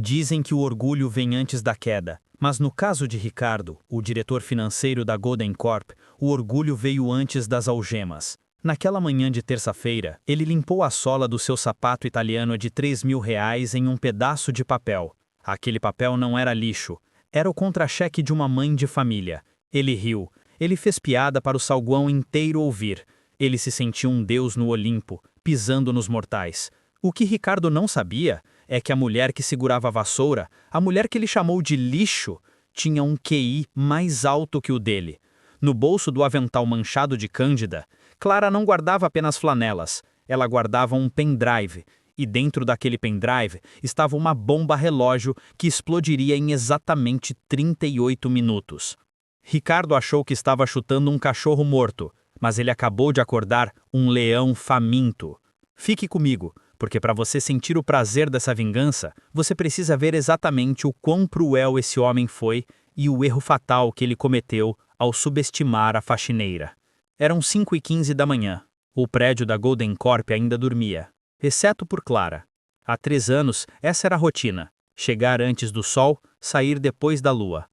Dizem que o orgulho vem antes da queda, mas no caso de Ricardo, o diretor financeiro da Golden Corp, o orgulho veio antes das algemas. Naquela manhã de terça-feira, ele limpou a sola do seu sapato italiano de R$ 3.000 em um pedaço de papel. Aquele papel não era lixo, era o contra-cheque de uma mãe de família. Ele riu, ele fez piada para o saguão inteiro ouvir. Ele se sentiu um deus no Olimpo, pisando nos mortais. O que Ricardo não sabia é que a mulher que segurava a vassoura, a mulher que ele chamou de lixo, tinha um QI mais alto que o dele. No bolso do avental manchado de cândida, Clara não guardava apenas flanelas, ela guardava um pendrive, e dentro daquele pendrive estava uma bomba relógio que explodiria em exatamente 38 minutos. Ricardo achou que estava chutando um cachorro morto, mas ele acabou de acordar um leão faminto. Fique comigo, porque para você sentir o prazer dessa vingança, você precisa ver exatamente o quão cruel esse homem foi e o erro fatal que ele cometeu ao subestimar a faxineira. Eram 5h15 da manhã. O prédio da Golden Corp ainda dormia, exceto por Clara. Há 3 anos, essa era a rotina: chegar antes do sol, sair depois da lua.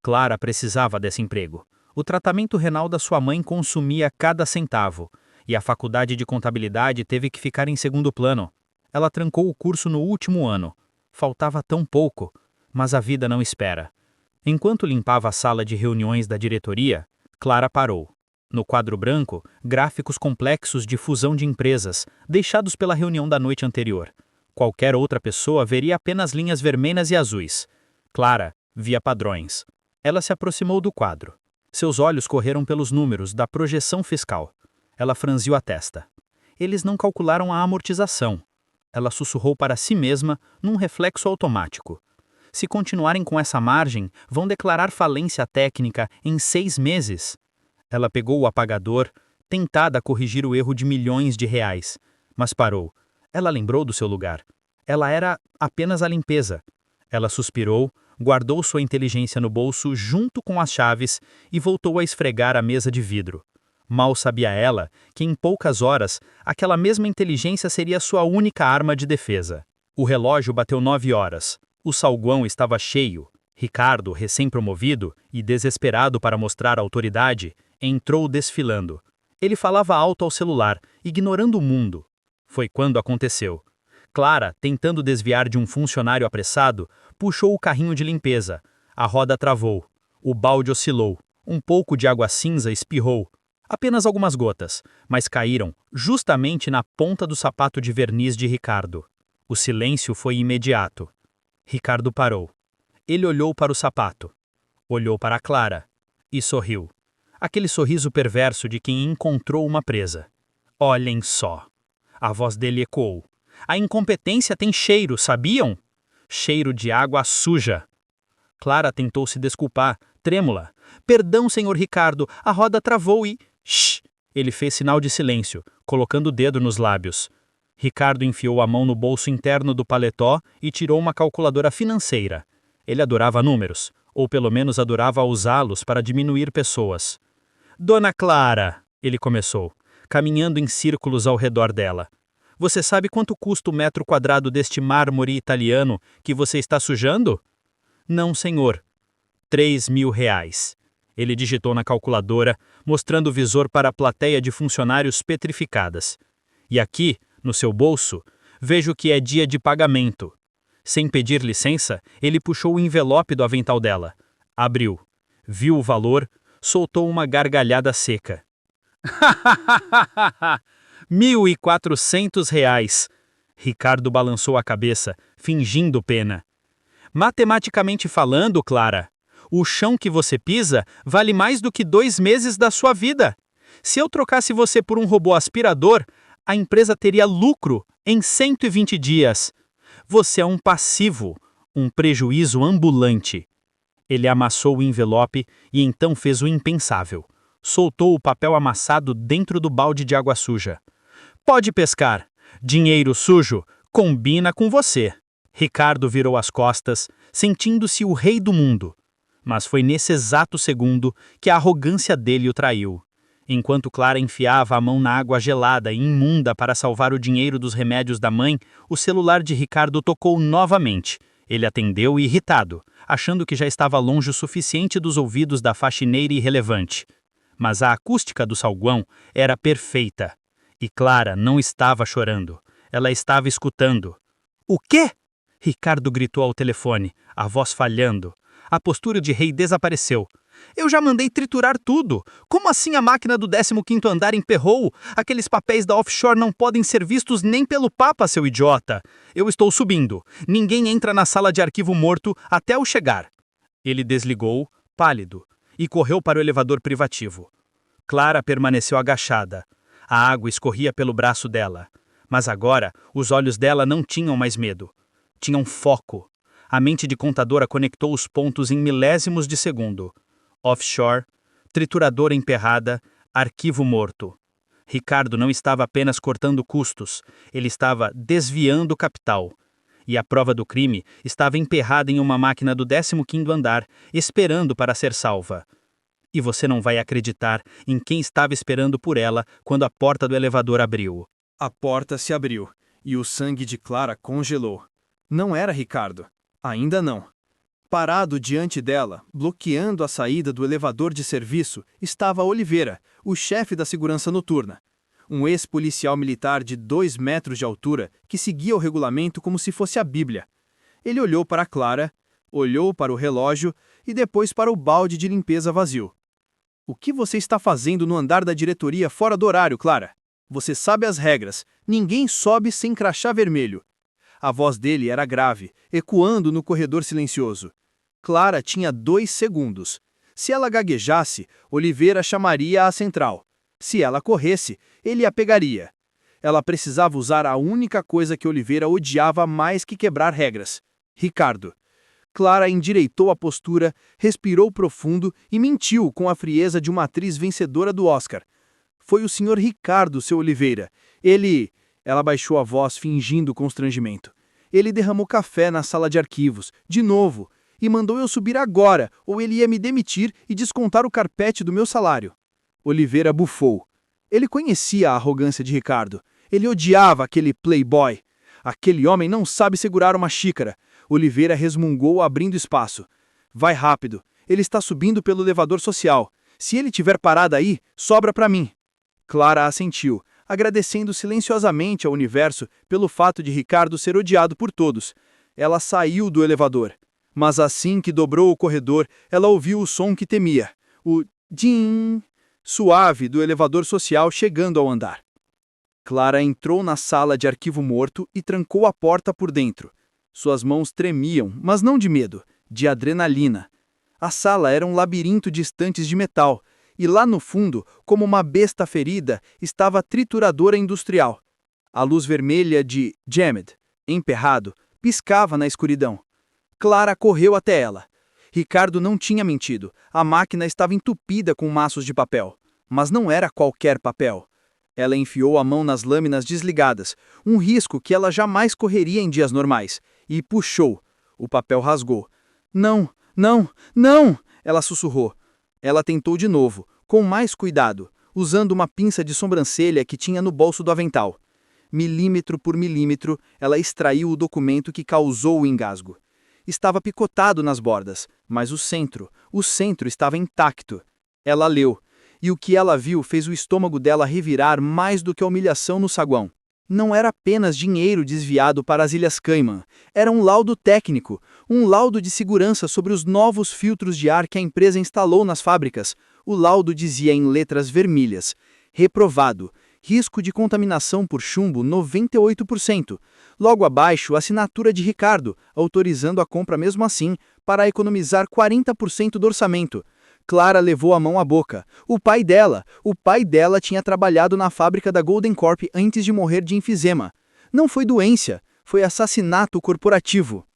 Clara precisava desse emprego. O tratamento renal da sua mãe consumia cada centavo, e a faculdade de contabilidade teve que ficar em segundo plano. Ela trancou o curso no último ano. Faltava tão pouco, mas a vida não espera. Enquanto limpava a sala de reuniões da diretoria, Clara parou. No quadro branco, gráficos complexos de fusão de empresas, deixados pela reunião da noite anterior. Qualquer outra pessoa veria apenas linhas vermelhas e azuis. Clara via padrões. Ela se aproximou do quadro. Seus olhos correram pelos números da projeção fiscal. Ela franziu a testa. Eles não calcularam a amortização. Ela sussurrou para si mesma num reflexo automático. Se continuarem com essa margem, vão declarar falência técnica em 6 meses. Ela pegou o apagador, tentada corrigir o erro de milhões de reais, mas parou. Ela lembrou do seu lugar. Ela era apenas a limpeza. Ela suspirou, guardou sua inteligência no bolso junto com as chaves e voltou a esfregar a mesa de vidro. Mal sabia ela que em poucas horas aquela mesma inteligência seria sua única arma de defesa. O relógio bateu 9 horas. O saguão estava cheio. Ricardo, recém-promovido e desesperado para mostrar autoridade, entrou desfilando. Ele falava alto ao celular, ignorando o mundo. Foi quando aconteceu. Clara, tentando desviar de um funcionário apressado, puxou o carrinho de limpeza. A roda travou. O balde oscilou. Um pouco de água cinza espirrou. Apenas algumas gotas, mas caíram justamente na ponta do sapato de verniz de Ricardo. O silêncio foi imediato. Ricardo parou. Ele olhou para o sapato. Olhou para Clara. E sorriu. Aquele sorriso perverso de quem encontrou uma presa. Olhem só. A voz dele ecoou. A incompetência tem cheiro, sabiam? Cheiro de água suja. Clara tentou se desculpar, trêmula. Perdão, senhor Ricardo, a roda travou e... Shh! Ele fez sinal de silêncio, colocando o dedo nos lábios. Ricardo enfiou a mão no bolso interno do paletó e tirou uma calculadora financeira. Ele adorava números, ou pelo menos adorava usá-los para diminuir pessoas. Dona Clara, ele começou, caminhando em círculos ao redor dela. Você sabe quanto custa o metro quadrado deste mármore italiano que você está sujando? Não, senhor. R$ 3.000. Ele digitou na calculadora, mostrando o visor para a plateia de funcionários petrificadas. E aqui, no seu bolso, vejo que é dia de pagamento. Sem pedir licença, ele puxou o envelope do avental dela. Abriu. Viu o valor, soltou uma gargalhada seca. R$ 1.400. Ricardo balançou a cabeça, fingindo pena. Matematicamente falando, Clara, o chão que você pisa vale mais do que 2 meses da sua vida. Se eu trocasse você por um robô aspirador, a empresa teria lucro em 120 dias. Você é um passivo, um prejuízo ambulante. Ele amassou o envelope e então fez o impensável. Soltou o papel amassado dentro do balde de água suja. Pode pescar. Dinheiro sujo combina com você. Ricardo virou as costas, sentindo-se o rei do mundo. Mas foi nesse exato segundo que a arrogância dele o traiu. Enquanto Clara enfiava a mão na água gelada e imunda para salvar o dinheiro dos remédios da mãe, o celular de Ricardo tocou novamente. Ele atendeu irritado, achando que já estava longe o suficiente dos ouvidos da faxineira irrelevante. Mas a acústica do saguão era perfeita. E Clara não estava chorando. Ela estava escutando. "O quê?" Ricardo gritou ao telefone, a voz falhando. A postura de rei desapareceu. "Eu já mandei triturar tudo. Como assim a máquina do 15º andar emperrou? Aqueles papéis da offshore não podem ser vistos nem pelo Papa, seu idiota. Eu estou subindo. Ninguém entra na sala de arquivo morto até eu chegar." Ele desligou, pálido, e correu para o elevador privativo. Clara permaneceu agachada. A água escorria pelo braço dela. Mas agora, os olhos dela não tinham mais medo. Tinham foco. A mente de contadora conectou os pontos em milésimos de segundo. Offshore, trituradora emperrada, arquivo morto. Ricardo não estava apenas cortando custos, ele estava desviando capital. E a prova do crime estava emperrada em uma máquina do 15º andar, esperando para ser salva. E você não vai acreditar em quem estava esperando por ela quando a porta do elevador abriu. A porta se abriu, e o sangue de Clara congelou. Não era Ricardo. Ainda não. Parado diante dela, bloqueando a saída do elevador de serviço, estava Oliveira, o chefe da segurança noturna. Um ex-policial militar de 2 metros de altura que seguia o regulamento como se fosse a Bíblia. Ele olhou para Clara, olhou para o relógio e depois para o balde de limpeza vazio. "O que você está fazendo no andar da diretoria fora do horário, Clara? Você sabe as regras. Ninguém sobe sem crachá vermelho." A voz dele era grave, ecoando no corredor silencioso. Clara tinha 2 segundos. Se ela gaguejasse, Oliveira chamaria a central. Se ela corresse, ele a pegaria. Ela precisava usar a única coisa que Oliveira odiava mais que quebrar regras: Ricardo. Clara endireitou a postura, respirou profundo e mentiu com a frieza de uma atriz vencedora do Oscar. "Foi o Sr. Ricardo, seu Oliveira. Ele..." Ela baixou a voz fingindo constrangimento. "Ele derramou café na sala de arquivos, de novo, e mandou eu subir agora, ou ele ia me demitir e descontar o carpete do meu salário." Oliveira bufou. Ele conhecia a arrogância de Ricardo. Ele odiava aquele playboy. "Aquele homem não sabe segurar uma xícara." Oliveira resmungou, abrindo espaço. "Vai rápido. Ele está subindo pelo elevador social. Se ele tiver parado aí, sobra para mim." Clara assentiu, agradecendo silenciosamente ao universo pelo fato de Ricardo ser odiado por todos. Ela saiu do elevador. Mas assim que dobrou o corredor, ela ouviu o som que temia. O din suave do elevador social chegando ao andar. Clara entrou na sala de arquivo morto e trancou a porta por dentro. Suas mãos tremiam, mas não de medo, de adrenalina. A sala era um labirinto de estantes de metal, e lá no fundo, como uma besta ferida, estava a trituradora industrial. A luz vermelha de Jammed, emperrado, piscava na escuridão. Clara correu até ela. Ricardo não tinha mentido. A máquina estava entupida com maços de papel. Mas não era qualquer papel. Ela enfiou a mão nas lâminas desligadas, um risco que ela jamais correria em dias normais, e puxou. O papel rasgou. "Não, não, não!" Ela sussurrou. Ela tentou de novo, com mais cuidado, usando uma pinça de sobrancelha que tinha no bolso do avental. Milímetro por milímetro, ela extraiu o documento que causou o engasgo. Estava picotado nas bordas, mas o centro estava intacto. Ela leu, e o que ela viu fez o estômago dela revirar mais do que a humilhação no saguão. Não era apenas dinheiro desviado para as Ilhas Cayman, era um laudo técnico, um laudo de segurança sobre os novos filtros de ar que a empresa instalou nas fábricas. O laudo dizia em letras vermelhas: reprovado, risco de contaminação por chumbo 98%. Logo abaixo, a assinatura de Ricardo, autorizando a compra mesmo assim, para economizar 40% do orçamento. Clara levou a mão à boca. O pai dela tinha trabalhado na fábrica da Golden Corp antes de morrer de enfisema. Não foi doença, foi assassinato corporativo.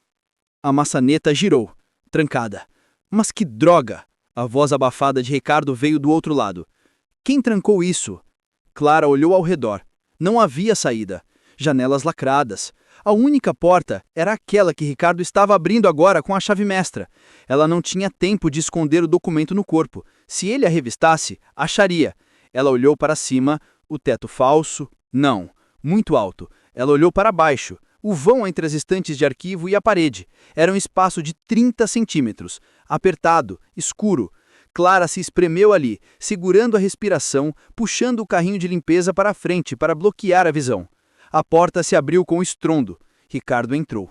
A maçaneta girou, trancada. Mas que droga! A voz abafada de Ricardo veio do outro lado. Quem trancou isso? Clara olhou ao redor. Não havia saída. Janelas lacradas. A única porta era aquela que Ricardo estava abrindo agora com a chave mestra. Ela não tinha tempo de esconder o documento no corpo. Se ele a revistasse, acharia. Ela olhou para cima, o teto falso. Não, muito alto. Ela olhou para baixo. O vão entre as estantes de arquivo e a parede era um espaço de 30 centímetros, apertado, escuro. Clara se espremeu ali, segurando a respiração, puxando o carrinho de limpeza para a frente para bloquear a visão. A porta se abriu com estrondo. Ricardo entrou.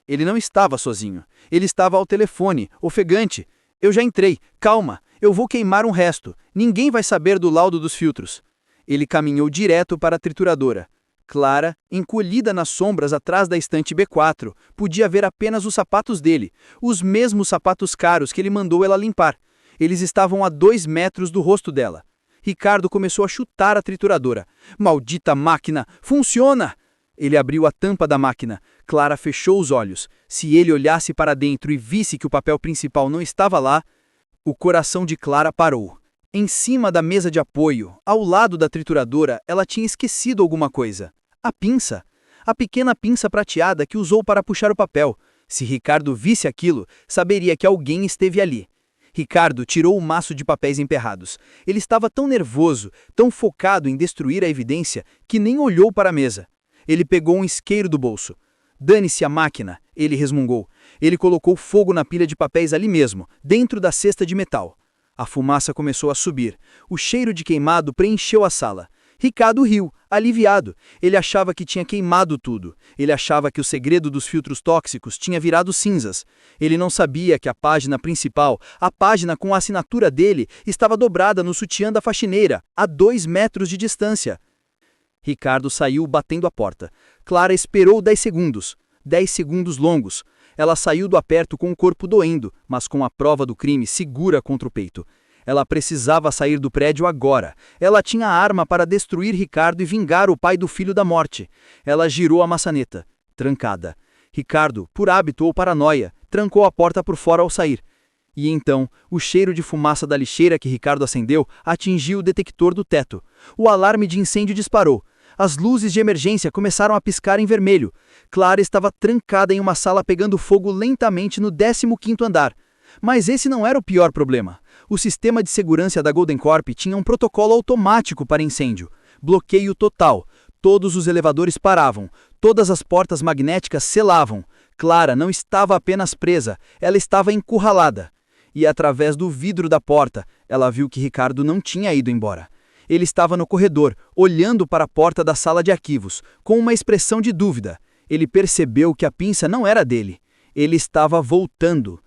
Ele não estava sozinho. Ele estava ao telefone, ofegante. Eu já entrei. Calma. Eu vou queimar um resto. Ninguém vai saber do laudo dos filtros. Ele caminhou direto para a trituradora. Clara, encolhida nas sombras atrás da estante B4, podia ver apenas os sapatos dele, os mesmos sapatos caros que ele mandou ela limpar. Eles estavam a 2 metros do rosto dela. Ricardo começou a chutar a trituradora. Maldita máquina! Funciona! Ele abriu a tampa da máquina. Clara fechou os olhos. Se ele olhasse para dentro e visse que o papel principal não estava lá, o coração de Clara parou. Em cima da mesa de apoio, ao lado da trituradora, ela tinha esquecido alguma coisa. A pinça. A pequena pinça prateada que usou para puxar o papel. Se Ricardo visse aquilo, saberia que alguém esteve ali. Ricardo tirou o maço de papéis emperrados. Ele estava tão nervoso, tão focado em destruir a evidência, que nem olhou para a mesa. Ele pegou um isqueiro do bolso. Dane-se a máquina, ele resmungou. Ele colocou fogo na pilha de papéis ali mesmo, dentro da cesta de metal. A fumaça começou a subir. O cheiro de queimado preencheu a sala. Ricardo riu, aliviado. Ele achava que tinha queimado tudo. Ele achava que o segredo dos filtros tóxicos tinha virado cinzas. Ele não sabia que a página principal, a página com a assinatura dele, estava dobrada no sutiã da faxineira, a 2 metros de distância. Ricardo saiu batendo a porta. Clara esperou 10 segundos. 10 segundos longos. Ela saiu do aperto com o corpo doendo, mas com a prova do crime segura contra o peito. Ela precisava sair do prédio agora. Ela tinha a arma para destruir Ricardo e vingar o pai do filho da morte. Ela girou a maçaneta. Trancada. Ricardo, por hábito ou paranoia, trancou a porta por fora ao sair. E então, o cheiro de fumaça da lixeira que Ricardo acendeu atingiu o detector do teto. O alarme de incêndio disparou. As luzes de emergência começaram a piscar em vermelho. Clara estava trancada em uma sala pegando fogo lentamente no 15º andar. Mas esse não era o pior problema. O sistema de segurança da Golden Corp tinha um protocolo automático para incêndio. Bloqueio total. Todos os elevadores paravam. Todas as portas magnéticas selavam. Clara não estava apenas presa, ela estava encurralada. E através do vidro da porta, ela viu que Ricardo não tinha ido embora. Ele estava no corredor, olhando para a porta da sala de arquivos, com uma expressão de dúvida. Ele percebeu que a pinça não era dele. Ele estava voltando.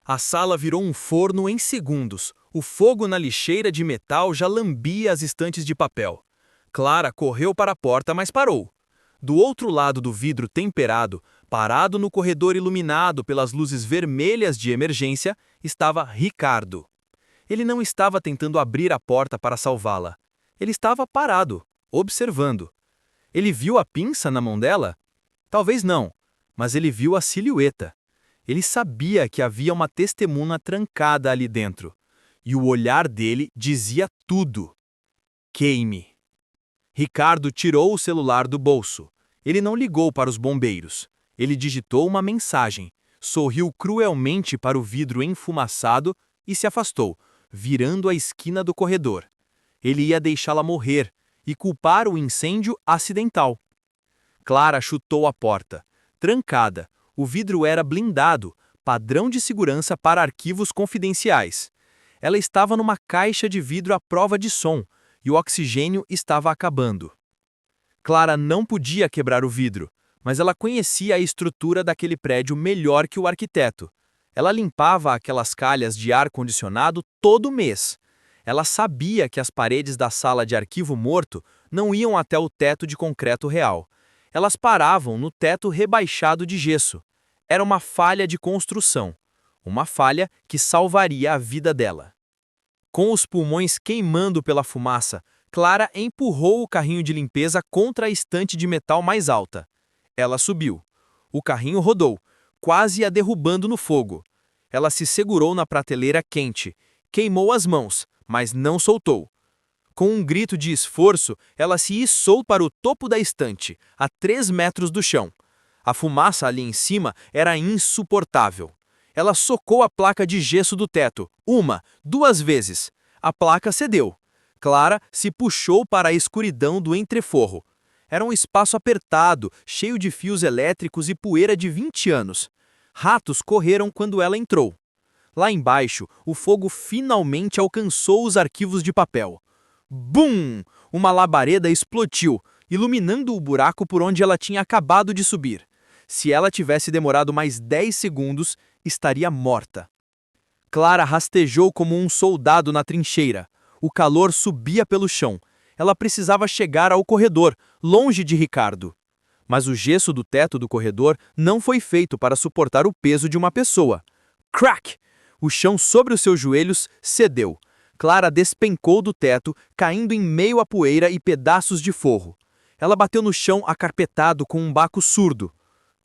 A sala virou um forno em segundos. O fogo na lixeira de metal já lambia as estantes de papel. Clara correu para a porta, mas parou. Do outro lado do vidro temperado, parado no corredor iluminado pelas luzes vermelhas de emergência, estava Ricardo. Ele não estava tentando abrir a porta para salvá-la. Ele estava parado, observando. Ele viu a pinça na mão dela? Talvez não, mas ele viu a silhueta. Ele sabia que havia uma testemunha trancada ali dentro. E o olhar dele dizia tudo. Queime. Ricardo tirou o celular do bolso. Ele não ligou para os bombeiros. Ele digitou uma mensagem, sorriu cruelmente para o vidro enfumaçado e se afastou, virando a esquina do corredor. Ele ia deixá-la morrer e culpar o incêndio acidental. Clara chutou a porta. Trancada, o vidro era blindado, padrão de segurança para arquivos confidenciais. Ela estava numa caixa de vidro à prova de som e o oxigênio estava acabando. Clara não podia quebrar o vidro, mas ela conhecia a estrutura daquele prédio melhor que o arquiteto. Ela limpava aquelas calhas de ar-condicionado todo mês. Ela sabia que as paredes da sala de arquivo morto não iam até o teto de concreto real. Elas paravam no teto rebaixado de gesso. Era uma falha de construção. Uma falha que salvaria a vida dela. Com os pulmões queimando pela fumaça, Clara empurrou o carrinho de limpeza contra a estante de metal mais alta. Ela subiu. O carrinho rodou, quase a derrubando no fogo. Ela se segurou na prateleira quente, queimou as mãos, mas não soltou. Com um grito de esforço, ela se içou para o topo da estante, a 3 metros do chão. A fumaça ali em cima era insuportável. Ela socou a placa de gesso do teto, 1, 2 vezes. A placa cedeu. Clara se puxou para a escuridão do entreforro. Era um espaço apertado, cheio de fios elétricos e poeira de 20 anos. Ratos correram quando ela entrou. Lá embaixo, o fogo finalmente alcançou os arquivos de papel. Bum! Uma labareda explodiu, iluminando o buraco por onde ela tinha acabado de subir. Se ela tivesse demorado mais 10 segundos, estaria morta. Clara rastejou como um soldado na trincheira. O calor subia pelo chão. Ela precisava chegar ao corredor, longe de Ricardo. Mas o gesso do teto do corredor não foi feito para suportar o peso de uma pessoa. Crack! O chão sobre os seus joelhos cedeu. Clara despencou do teto, caindo em meio à poeira e pedaços de forro. Ela bateu no chão acarpetado com um baco surdo.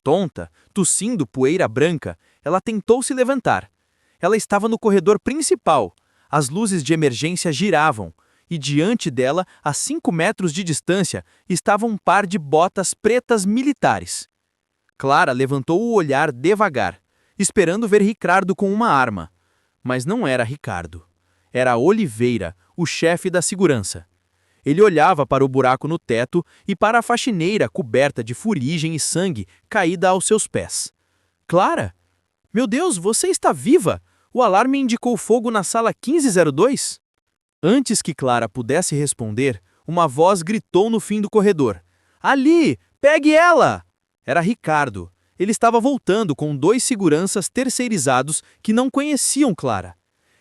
Tonta, tossindo poeira branca, ela tentou se levantar. Ela estava no corredor principal. As luzes de emergência giravam. E diante dela, a 5 metros de distância, estava um par de botas pretas militares. Clara levantou o olhar devagar, esperando ver Ricardo com uma arma. Mas não era Ricardo. Era Oliveira, o chefe da segurança. Ele olhava para o buraco no teto e para a faxineira coberta de fuligem e sangue caída aos seus pés. Clara? Meu Deus, você está viva! O alarme indicou fogo na sala 1502? Antes que Clara pudesse responder, uma voz gritou no fim do corredor. Ali! Pegue ela! Era Ricardo. Ele estava voltando com 2 seguranças terceirizados que não conheciam Clara.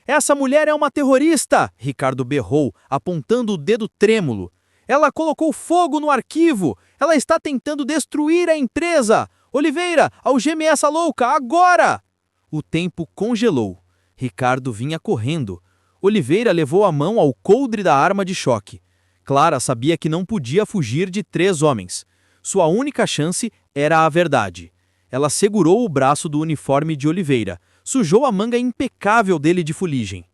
Essa mulher é uma terrorista! Ricardo berrou, apontando o dedo trêmulo. Ela colocou fogo no arquivo! Ela está tentando destruir a empresa! Oliveira, algeme essa louca, agora! O tempo congelou. Ricardo vinha correndo. Oliveira levou a mão ao coldre da arma de choque. Clara sabia que não podia fugir de 3 homens. Sua única chance era a verdade. Ela segurou o braço do uniforme de Oliveira, sujou a manga impecável dele de fuligem.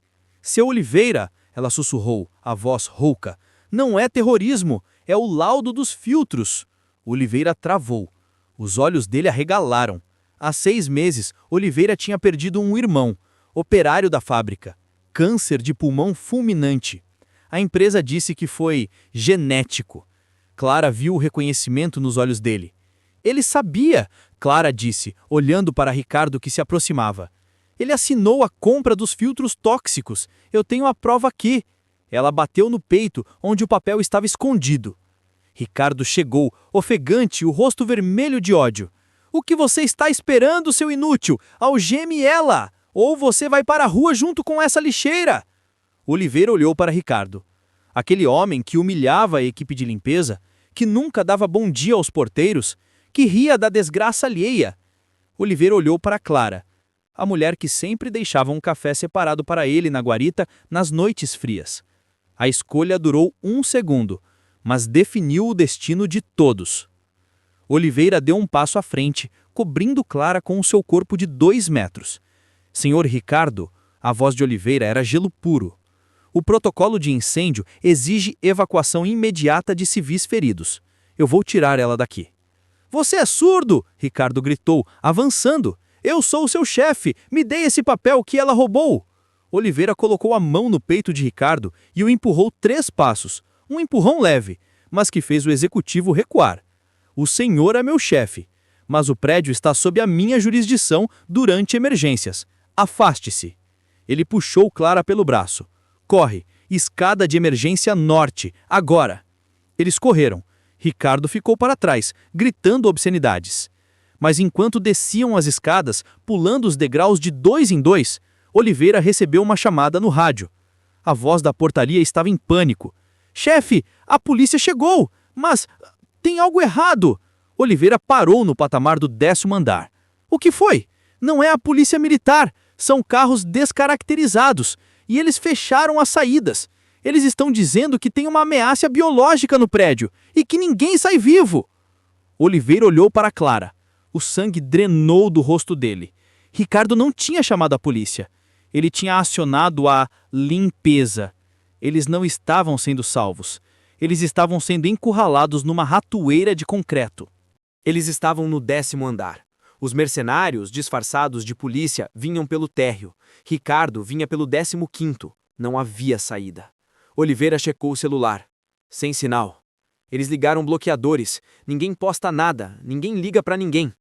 Seu Oliveira, ela sussurrou, a voz rouca, não é terrorismo, é o laudo dos filtros. Oliveira travou. Os olhos dele arregalaram. Há 6 meses, Oliveira tinha perdido um irmão, operário da fábrica. Câncer de pulmão fulminante. A empresa disse que foi genético. Clara viu o reconhecimento nos olhos dele. Ele sabia, Clara disse, olhando para Ricardo que se aproximava. Ele assinou a compra dos filtros tóxicos. Eu tenho a prova aqui. Ela bateu no peito, onde o papel estava escondido. Ricardo chegou, ofegante, o rosto vermelho de ódio. O que você está esperando, seu inútil? Algeme ela! Ou você vai para a rua junto com essa lixeira! Oliveira olhou para Ricardo. Aquele homem que humilhava a equipe de limpeza, que nunca dava bom dia aos porteiros, que ria da desgraça alheia. Oliveira olhou para Clara, a mulher que sempre deixava um café separado para ele na guarita nas noites frias. A escolha durou 1 segundo, mas definiu o destino de todos. Oliveira deu um passo à frente, cobrindo Clara com o seu corpo de 2 metros. Senhor Ricardo, a voz de Oliveira era gelo puro. O protocolo de incêndio exige evacuação imediata de civis feridos. Eu vou tirar ela daqui. Você é surdo! Ricardo gritou, avançando. Eu sou o seu chefe! Me dê esse papel que ela roubou! Oliveira colocou a mão no peito de Ricardo e o empurrou 3 passos. Um empurrão leve, mas que fez o executivo recuar. O senhor é meu chefe, mas o prédio está sob a minha jurisdição durante emergências. Afaste-se. Ele puxou Clara pelo braço. Corre, escada de emergência norte, agora. Eles correram. Ricardo ficou para trás, gritando obscenidades. Mas enquanto desciam as escadas, pulando os degraus de 2 em 2, Oliveira recebeu uma chamada no rádio. A voz da portaria estava em pânico. Chefe, a polícia chegou, mas tem algo errado. Oliveira parou no patamar do 10º andar. O que foi? Não é a polícia militar, são carros descaracterizados, e eles fecharam as saídas. Eles estão dizendo que tem uma ameaça biológica no prédio e que ninguém sai vivo. Oliveira olhou para Clara. O sangue drenou do rosto dele. Ricardo não tinha chamado a polícia. Ele tinha acionado a limpeza. Eles não estavam sendo salvos. Eles estavam sendo encurralados numa ratoeira de concreto. Eles estavam no 10º andar. Os mercenários, disfarçados de polícia, vinham pelo térreo. Ricardo vinha pelo 15º. Não havia saída. Oliveira checou o celular. Sem sinal. Eles ligaram bloqueadores. Ninguém posta nada. Ninguém liga pra ninguém.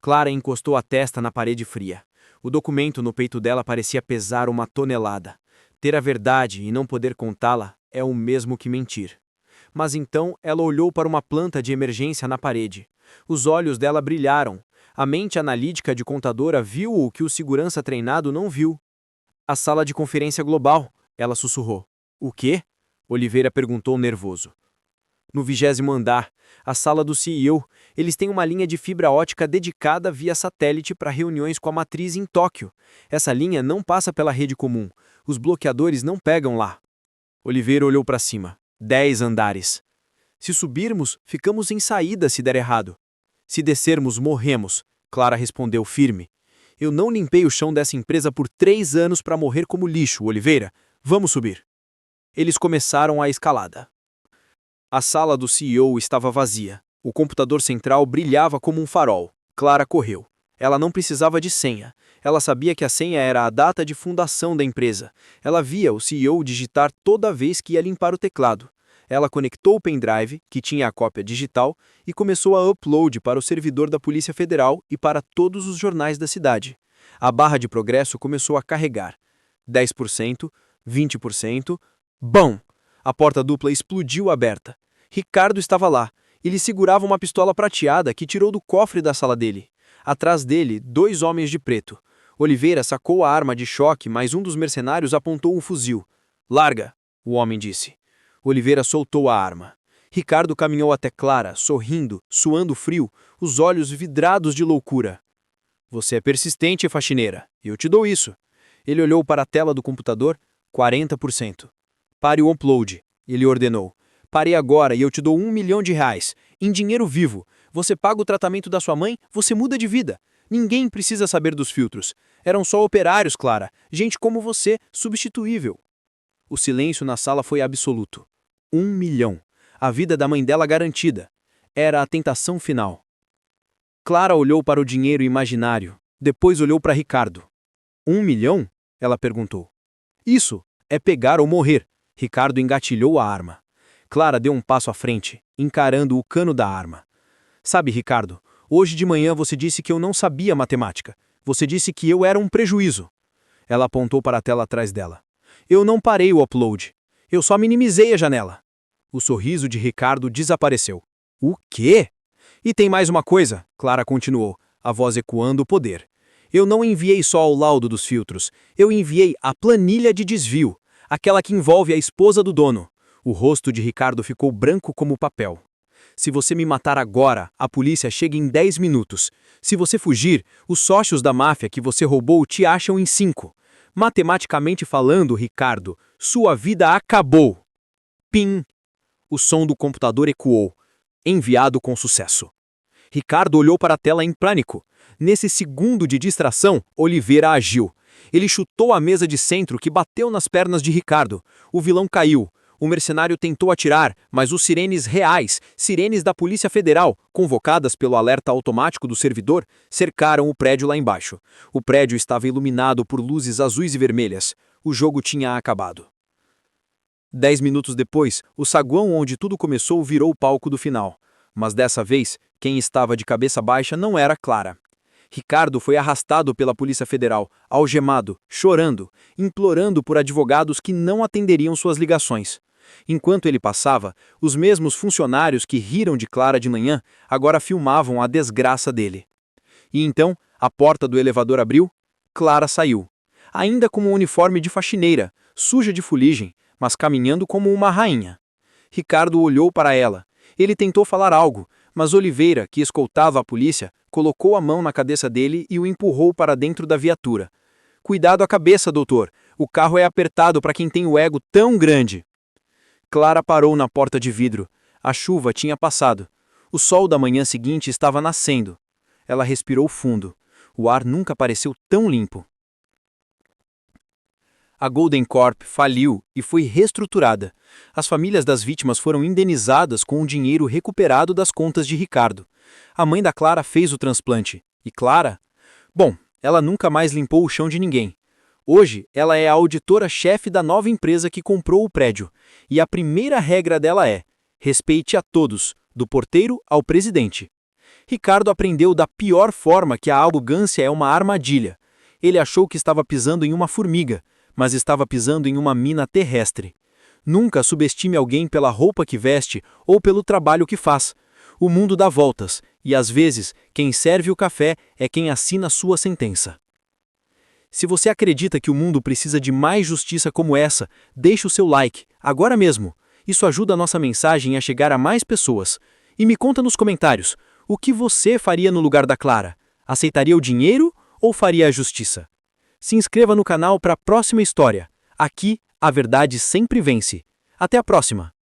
Clara encostou a testa na parede fria. O documento no peito dela parecia pesar uma tonelada. Ter a verdade e não poder contá-la é o mesmo que mentir. Mas então ela olhou para uma planta de emergência na parede. Os olhos dela brilharam. A mente analítica de contadora viu o que o segurança treinado não viu. A sala de conferência global, ela sussurrou. O quê? Oliveira perguntou nervoso. No 20º andar, a sala do CEO, eles têm uma linha de fibra ótica dedicada via satélite para reuniões com a matriz em Tóquio. Essa linha não passa pela rede comum. Os bloqueadores não pegam lá. Oliveira olhou para cima. 10 andares. Se subirmos, ficamos em saída se der errado. Se descermos, morremos, Clara respondeu firme. Eu não limpei o chão dessa empresa por 3 anos para morrer como lixo, Oliveira. Vamos subir. Eles começaram a escalada. A sala do CEO estava vazia. O computador central brilhava como um farol. Clara correu. Ela não precisava de senha. Ela sabia que a senha era a data de fundação da empresa. Ela via o CEO digitar toda vez que ia limpar o teclado. Ela conectou o pendrive, que tinha a cópia digital, e começou a upload para o servidor da Polícia Federal e para todos os jornais da cidade. A barra de progresso começou a carregar. 10%, 20%... Bom! A porta dupla explodiu aberta. Ricardo estava lá. Ele segurava uma pistola prateada que tirou do cofre da sala dele. Atrás dele, 2 homens de preto. Oliveira sacou a arma de choque, mas um dos mercenários apontou um fuzil. Larga, o homem disse. Oliveira soltou a arma. Ricardo caminhou até Clara, sorrindo, suando frio, os olhos vidrados de loucura. Você é persistente, faxineira. Eu te dou isso. Ele olhou para a tela do computador. 40%. Pare o upload. Ele ordenou. Pare agora e eu te dou R$1 milhão, em dinheiro vivo. Você paga o tratamento da sua mãe, você muda de vida. Ninguém precisa saber dos filtros. Eram só operários, Clara. Gente como você, substituível. O silêncio na sala foi absoluto. 1 milhão. A vida da mãe dela garantida. Era a tentação final. Clara olhou para o dinheiro imaginário. Depois olhou para Ricardo. 1 milhão? Ela perguntou. Isso, é pegar ou morrer. Ricardo engatilhou a arma. Clara deu um passo à frente, encarando o cano da arma. Sabe, Ricardo, hoje de manhã você disse que eu não sabia matemática. Você disse que eu era um prejuízo. Ela apontou para a tela atrás dela. Eu não parei o upload. Eu só minimizei a janela. O sorriso de Ricardo desapareceu. O quê? E tem mais uma coisa, Clara continuou, a voz ecoando o poder. Eu não enviei só o laudo dos filtros. Eu enviei a planilha de desvio, aquela que envolve a esposa do dono. O rosto de Ricardo ficou branco como papel. Se você me matar agora, a polícia chega em 10 minutos. Se você fugir, os sócios da máfia que você roubou te acham em 5. Matematicamente falando, Ricardo, sua vida acabou. Pim! O som do computador ecoou. Enviado com sucesso. Ricardo olhou para a tela em pânico. Nesse segundo de distração, Oliveira agiu. Ele chutou a mesa de centro que bateu nas pernas de Ricardo. O vilão caiu. O mercenário tentou atirar, mas os sirenes reais, sirenes da Polícia Federal, convocadas pelo alerta automático do servidor, cercaram o prédio lá embaixo. O prédio estava iluminado por luzes azuis e vermelhas. O jogo tinha acabado. 10 minutos depois, o saguão onde tudo começou virou o palco do final. Mas dessa vez, quem estava de cabeça baixa não era Clara. Ricardo foi arrastado pela Polícia Federal, algemado, chorando, implorando por advogados que não atenderiam suas ligações. Enquanto ele passava, os mesmos funcionários que riram de Clara de manhã agora filmavam a desgraça dele. E então, a porta do elevador abriu, Clara saiu. Ainda com um uniforme de faxineira, suja de fuligem, mas caminhando como uma rainha. Ricardo olhou para ela. Ele tentou falar algo, mas Oliveira, que escoltava a polícia, colocou a mão na cabeça dele e o empurrou para dentro da viatura. Cuidado à cabeça, doutor. O carro é apertado para quem tem o ego tão grande. Clara parou na porta de vidro. A chuva tinha passado. O sol da manhã seguinte estava nascendo. Ela respirou fundo. O ar nunca pareceu tão limpo. A Golden Corp faliu e foi reestruturada. As famílias das vítimas foram indenizadas com o dinheiro recuperado das contas de Ricardo. A mãe da Clara fez o transplante. E Clara? Bom, ela nunca mais limpou o chão de ninguém. Hoje, ela é a auditora-chefe da nova empresa que comprou o prédio. E a primeira regra dela é: Respeite a todos, do porteiro ao presidente. Ricardo aprendeu da pior forma que a arrogância é uma armadilha. Ele achou que estava pisando em uma formiga, mas estava pisando em uma mina terrestre. Nunca subestime alguém pela roupa que veste ou pelo trabalho que faz. O mundo dá voltas, e às vezes, quem serve o café é quem assina sua sentença. Se você acredita que o mundo precisa de mais justiça como essa, deixe o seu like, agora mesmo. Isso ajuda a nossa mensagem a chegar a mais pessoas. E me conta nos comentários, o que você faria no lugar da Clara? Aceitaria o dinheiro ou faria a justiça? Se inscreva no canal para a próxima história. Aqui, a verdade sempre vence. Até a próxima!